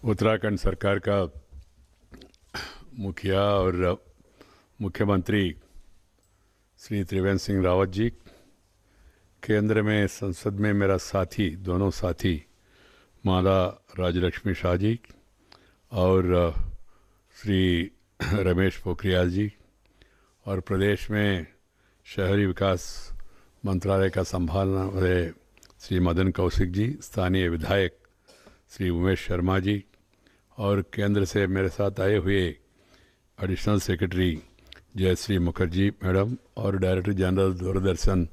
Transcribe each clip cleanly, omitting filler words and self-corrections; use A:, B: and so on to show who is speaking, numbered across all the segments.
A: उत्तराखंड सरकार का मुखिया और मुख्यमंत्री श्री त्रिवेंद्र सिंह रावत जी, केंद्र में संसद में मेरा साथी, दोनों साथी माला राजलक्ष्मी शाह जी और श्री रमेश पोखरियाल जी, और प्रदेश में शहरी विकास मंत्रालय का संभालने वाले श्री मदन कौशिक जी, स्थानीय विधायक श्री उमेश शर्मा जी, और केंद्र से मेरे साथ आए हुए additional secretary Jayashree Mukherjee madam, और director general Doordarshan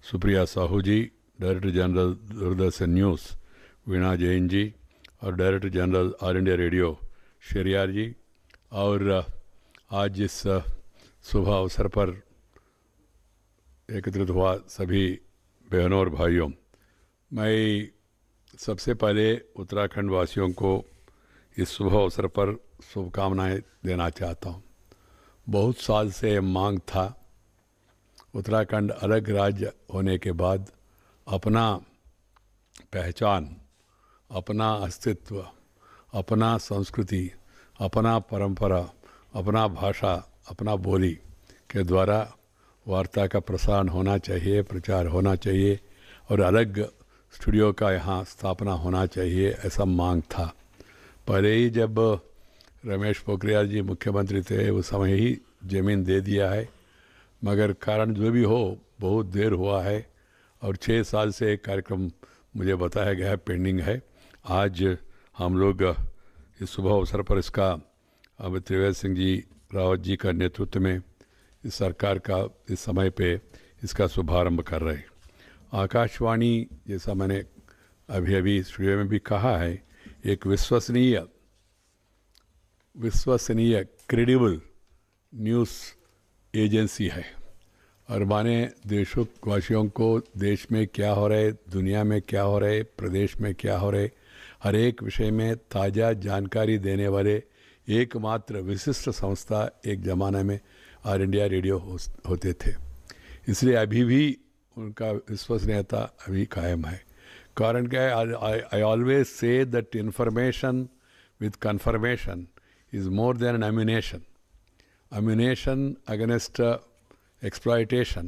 A: Supriya Sahu ji, director general Doordarshan news Veena Jain ji, और director general All India Radio Sheriyar ji. और आज इस शुभ अवसर पर एकत्रित हुआ सभी बहनों और भाइयों, मैं सबसे पहले उत्तराखंड वासियों को इस शुभ अवसर पर शुभकामनाएं देना चाहता हूं। बहुत साल से मांग था, उत्तराखंड अलग राज्य होने के बाद अपना पहचान, अपना अस्तित्व, अपना संस्कृति, अपना परंपरा, अपना भाषा, अपना बोली के द्वारा वार्ता का प्रसारण होना चाहिए, प्रचार होना चाहिए, और अलग स्टूडियो का यहाँ स्थापना होना चाहिए, ऐसा मांग था। पहले ही जब रमेश पोखरियाल जी मुख्यमंत्री थे उस समय ही ज़मीन दे दिया है, मगर कारण जो भी हो बहुत देर हुआ है और 6 साल से एक कार्यक्रम मुझे बताया गया है पेंडिंग है। आज हम लोग इस शुभ अवसर पर इसका अब त्रिवेंद्र सिंह जी रावत जी का नेतृत्व में इस सरकार का इस समय पे इसका शुभारंभ कर रहे हैं। आकाशवाणी, जैसा मैंने अभी स्टूडियो में भी कहा है, एक विश्वसनीय क्रेडिबल न्यूज़ एजेंसी है, और माने देशवासियों को देश में क्या हो रहा है, दुनिया में क्या हो रहा है, प्रदेश में क्या हो रहा है, हर एक विषय में ताज़ा जानकारी देने वाले एकमात्र विशिष्ट संस्था एक ज़माने में ऑल इंडिया रेडियो होते थे। इसलिए अभी भी उनका विश्वसनीयता अभी कायम है। कारण क्या है, I always say that information with confirmation is more than an ammunition against exploitation,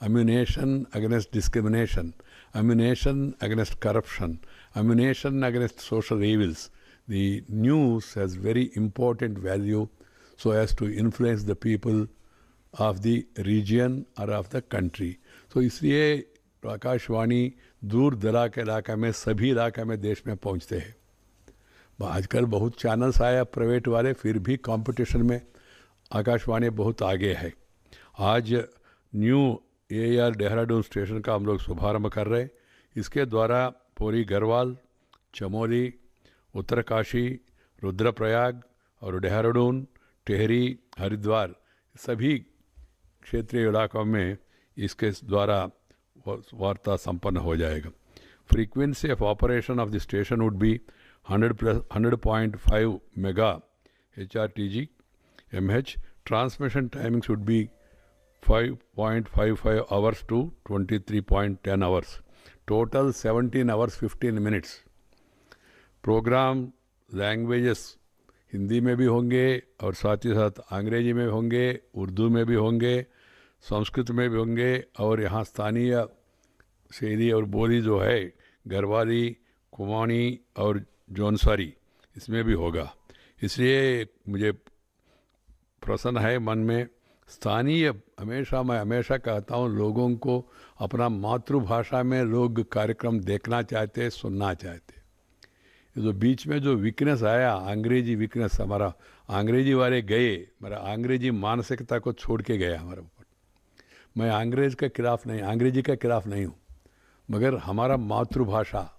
A: ammunition against discrimination, ammunition against corruption, ammunition against social evils. The news has very important value so as to influence the people of the region or of the country. So इसलिए आकाशवाणी दूर दराज के इलाका में, सभी इलाका में देश में पहुंचते हैं। आजकल बहुत चैनल्स आए प्राइवेट वाले, फिर भी कंपटीशन में आकाशवाणी बहुत आगे है। आज न्यू AAR देहरादून स्टेशन का हम लोग शुभारंभ कर रहे हैं। इसके द्वारा पौड़ी गढ़वाल, चमोली, उत्तरकाशी, रुद्रप्रयाग और देहरादून, टिहरी, हरिद्वार सभी क्षेत्रीय इलाकों में इसके द्वारा वार्ता संपन्न हो जाएगा। Frequency of operation of the station would be 100.5 mega HRTG MH. Transmission timings would be 5.55 hours to 23.10 hours. Total 17 hours 15 minutes. Program languages Hindi में भी होंगे और साथ ही साथ अंग्रेजी में होंगे, उर्दू में भी होंगे, संस्कृत में भी होंगे, और यहाँ स्थानीय शैली और बोली जो है गढ़वाली, कुमाऊनी और जौनसारी, इसमें भी होगा। इसलिए मुझे प्रसन्न है मन में। स्थानीय मैं हमेशा कहता हूँ, लोगों को अपना मातृभाषा में लोग कार्यक्रम देखना चाहते, सुनना चाहते। ये जो बीच में जो वीकनेस आया, अंग्रेजी वीकनेस, हमारा अंग्रेजी वाले गए, हमारा अंग्रेजी मानसिकता को छोड़ के गया हमारे ऊपर। मैं अंग्रेजी के खिलाफ नहीं हूँ, मगर हमारा मातृभाषा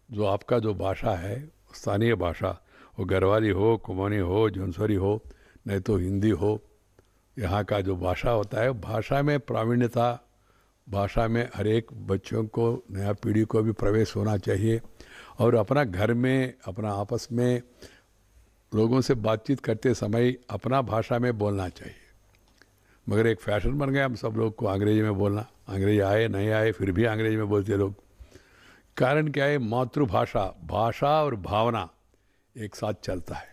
A: जो आपका जो भाषा है, स्थानीय भाषा, वो गढ़वाली हो, कुमाऊनी हो, जौनसारी हो, नहीं तो हिंदी हो, यहाँ का जो भाषा होता है, भाषा में प्रावीण्यता, भाषा में हर एक बच्चों को, नया पीढ़ी को भी प्रवेश होना चाहिए, और अपना घर में, अपना आपस में लोगों से बातचीत करते समय अपना भाषा में बोलना चाहिए। मगर एक फैशन बन गया हम सब लोग को अंग्रेजी में बोलना, अंग्रेजी आए नहीं आए फिर भी अंग्रेजी में बोलते लोग। कारण क्या है, मातृभाषा, भाषा और भावना एक साथ चलता है।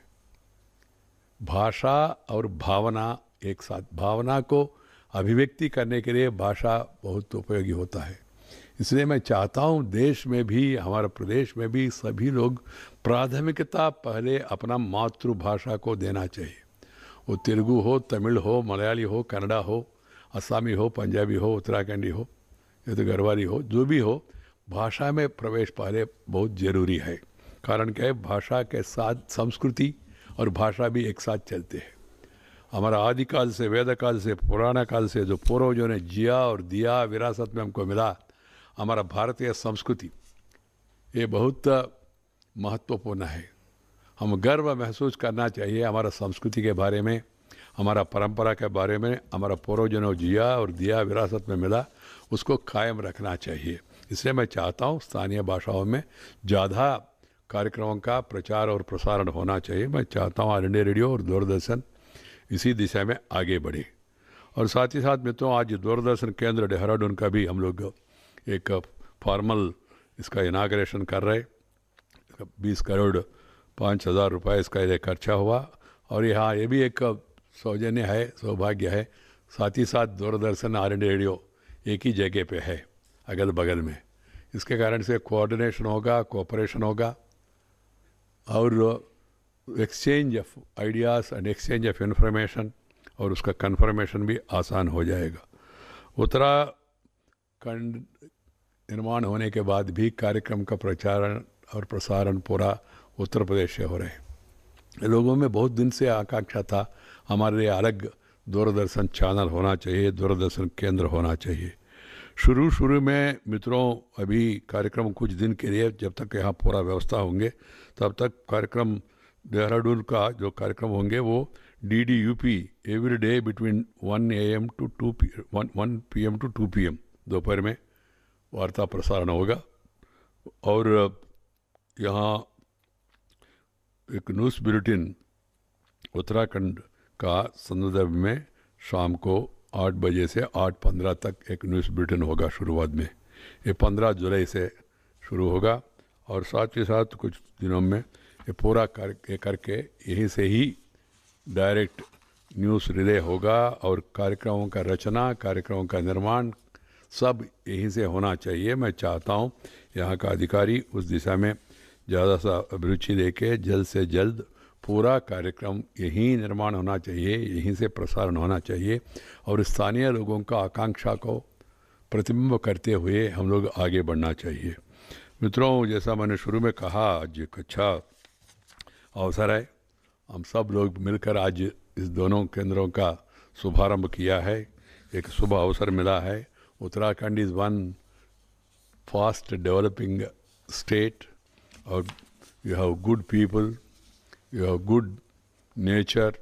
A: भाषा और भावना एक साथ, भावना को अभिव्यक्ति करने के लिए भाषा बहुत उपयोगी होता है। इसलिए मैं चाहता हूँ देश में भी, हमारे प्रदेश में भी सभी लोग प्राथमिकता पहले अपना मातृभाषा को देना चाहिए। वो तेलुगु हो, तमिल हो, मलयाली हो, कन्नड़ा हो, असमी हो, पंजाबी हो, उत्तराखंडी हो, या तो गढ़वाली हो, जो भी हो, भाषा में प्रवेश पहले बहुत ज़रूरी है। कारण क्या है, भाषा के साथ संस्कृति और भाषा भी एक साथ चलते हैं। हमारा आदिकाल से, वेद काल से, पुराना काल से जो पूर्वजों ने जिया और दिया, विरासत में हमको मिला, हमारा भारतीय संस्कृति, ये बहुत महत्वपूर्ण है। हम गर्व महसूस करना चाहिए हमारा संस्कृति के बारे में, हमारा परंपरा के बारे में। हमारा पूर्वजों ने जिया और दिया, विरासत में मिला, उसको कायम रखना चाहिए। इसलिए मैं चाहता हूँ स्थानीय भाषाओं में ज़्यादा कार्यक्रमों का प्रचार और प्रसारण होना चाहिए। मैं चाहता हूँ ऑल इंडिया रेडियो और दूरदर्शन इसी दिशा में आगे बढ़े। और साथ ही साथ मित्रों, आज दूरदर्शन केंद्र देहरादून का भी हम लोग एक फॉर्मल इसका इनाग्रेशन कर रहे। 20 करोड़ 5,000 रुपये इसका ये खर्चा हुआ। और यहाँ ये भी एक सौजन्य है, सौभाग्य है। साथ ही साथ दूरदर्शन ऑल इंडिया रेडियो एक ही जगह पे है, अगल बगल में। इसके कारण से कोऑर्डिनेशन होगा, कोऑपरेशन होगा और exchange of ideas and exchange of information, और उसका कन्फर्मेशन भी आसान हो जाएगा। उत्तराखंड निर्माण होने के बाद भी कार्यक्रम का प्रचारण और प्रसारण पूरा उत्तर प्रदेश से हो रहे हैं। लोगों में बहुत दिन से आकांक्षा था हमारे लिए अलग दूरदर्शन चैनल होना चाहिए, दूरदर्शन केंद्र होना चाहिए। शुरू में मित्रों, अभी कार्यक्रम कुछ दिन के लिए, जब तक यहाँ पूरा व्यवस्था होंगे तब तक कार्यक्रम देहरादून का जो कार्यक्रम होंगे वो DDUP every day between 1 AM to 1 PM to 2 PM दोपहर में वार्ता प्रसारण होगा। और यहाँ एक न्यूज़ बुलेटिन उत्तराखंड का संदर्भ में शाम को 8 बजे से 8:15 तक एक न्यूज़ बुलेटिन होगा शुरुआत में। ये 15 जुलाई से शुरू होगा और साथ ही साथ कुछ दिनों में ये पूरा करके यहीं से ही डायरेक्ट न्यूज़ रिले होगा और कार्यक्रमों का रचना, कार्यक्रमों का निर्माण सब यहीं से होना चाहिए। मैं चाहता हूँ यहाँ का अधिकारी उस दिशा में ज़्यादा सा अभिरुचि लेके जल्द से जल्द पूरा कार्यक्रम यहीं निर्माण होना चाहिए, यहीं से प्रसारण होना चाहिए और स्थानीय लोगों का आकांक्षा को प्रतिबिंब करते हुए हम लोग आगे बढ़ना चाहिए। मित्रों, जैसा मैंने शुरू में कहा, आज एक अच्छा अवसर है। हम सब लोग मिलकर आज इस दोनों केंद्रों का शुभारंभ किया है। एक शुभ अवसर मिला है। Uttarakhand is one fast developing state और you have good people, you have good nature.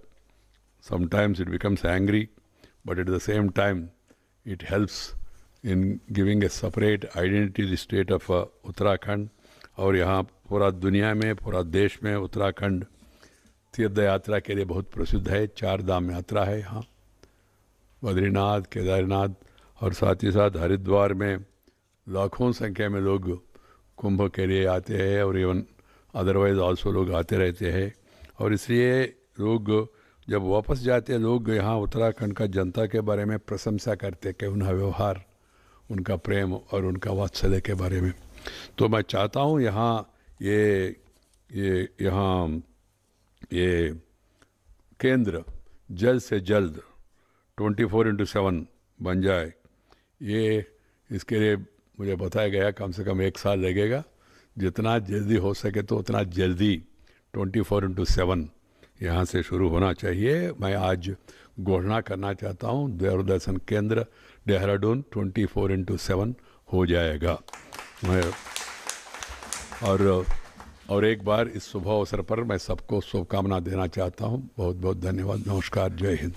A: Sometimes it becomes angry, but at the same time it helps in giving a separate identity to the state of Uttarakhand. और यहाँ पूरा दुनिया में, पूरा देश में उत्तराखंड तीर्थ यात्रा के लिए बहुत प्रसिद्ध है। 4 धाम यात्रा है यहाँ, बद्रीनाथ, केदारनाथ और साथ ही साथ हरिद्वार में लाखों संख्या में लोग कुंभ के लिए आते हैं और इवन अदरवाइज आल्सो लोग आते रहते हैं। और इसलिए लोग जब वापस जाते हैं, लोग यहाँ उत्तराखंड का जनता के बारे में प्रशंसा करते हैं कि उनका व्यवहार, उनका प्रेम और उनका वात्सल्य के बारे में। तो मैं चाहता हूँ यहाँ ये केंद्र जल्द से जल्द 24/7 बन जाए। ये इसके लिए मुझे बताया गया कम से कम 1 साल लगेगा। जितना जल्दी हो सके तो उतना जल्दी 24/7 यहाँ से शुरू होना चाहिए। मैं आज घोषणा करना चाहता हूँ, दूरदर्शन केंद्र देहरादून 24/7 हो जाएगा। मैं और एक बार इस शुभ अवसर पर मैं सबको शुभकामना देना चाहता हूँ। बहुत बहुत धन्यवाद। नमस्कार। जय हिंद।